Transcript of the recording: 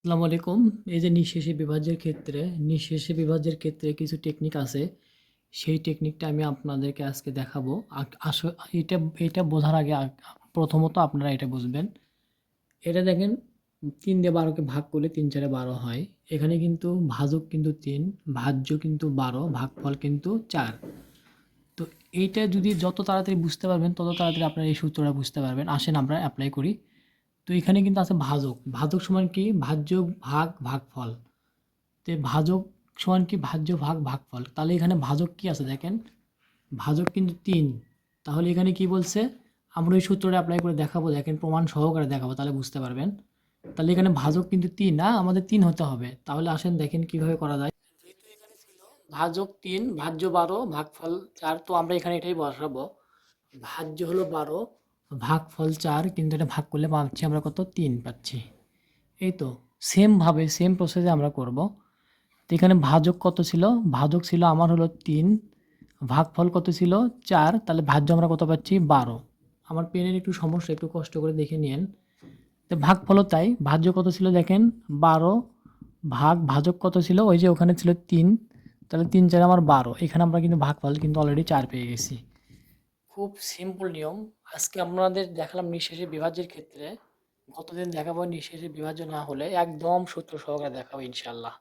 আসসালামু আলাইকুম। এই যে নিঃশেষে বিভাজ্যের ক্ষেত্রে কিছু টেকনিক আছে। সেই টেকনিকটা আমি আপনাদেরকে আজকে দেখাবো। আক আস এটা এটা বোঝার আগে প্রথমত আপনারা এটা বুঝবেন। এটা দেখেন ৩ দিয়ে ১২ কে ভাগ করলে ৩ ৪ এ ১২ হয়। এখানে কিন্তু ভাজক কিন্তু ৩, ভাজ্য কিন্তু ১২, ভাগফল কিন্তু ৪। তো এইটা যদি যত তাড়াতাড়ি বুঝতে পারবেন, তত তাড়াতাড়ি আপনারা এই সূত্রটা বুঝতে পারবেন। আসেন আমরা এপ্লাই করি। তো এখানে কিন্তু আছে ভাজক। ভাজক সমান কি? ভাজ্য ভাগ ভাগফল। তো ভাজক সমান কি? ভাজ্য ভাগ ভাগফল। তাহলে এখানে ভাজক কি আছে দেখেন? ভাজক কিন্তু ৩। তাহলে এখানে কি বলছে? আমরা ওই সূত্রটা এপ্লাই করে দেখাবো, দেখেন প্রমাণ সহকারে দেখাবো, তাহলে বুঝতে পারবেন। তাহলে এখানে ভাজক কিন্তু ৩, না? আমাদের ৩ হতে হবে। তাহলে আসেন দেখেন কিভাবে করা যায়। যেহেতু এখানে ছিল ভাজক ৩, ভাজ্য ১২, ভাগফল ৪, তো আমরা এখানে এটাই বসাবো। ভাজ্য হলো ১২, ভাগফল ৪, কিন্তু এটা ভাগ করলে পাচ্ছি আমরা কত? ৩ পাচ্ছি। এই তো সেমভাবে সেম প্রসেসে আমরা করব। তো এখানে ভাজক কত ছিল? ভাজক ছিল আমার হলো ৩, ভাগফল কত ছিল? ৪, তাহলে ভাজ্য আমরা কত পাচ্ছি? ১২। আমার পেনের একটু সমস্যা, একটু কষ্ট করে দেখে নিয়েন। তো ভাগফলও তাই, ভাজ্য কত ছিল দেখেন? ১২, ভাজক কত ছিল? ওই যে ওখানে ছিল ৩, তাহলে ৩ ৪ আমার ১২। এখানে আমরা কিন্তু ভাগফল কিন্তু অলরেডি ৪ পেয়ে গেছি। খুব সিম্পল নিয়ম। আজকে আপনাদের দেখালাম নিঃশেষে বিভাজ্যের ক্ষেত্রে। গতদিন দেখাবো নিঃশেষে বিভাজ্য না হলে একদম সূত্র সহকারে দেখাবো ইনশাআল্লাহ।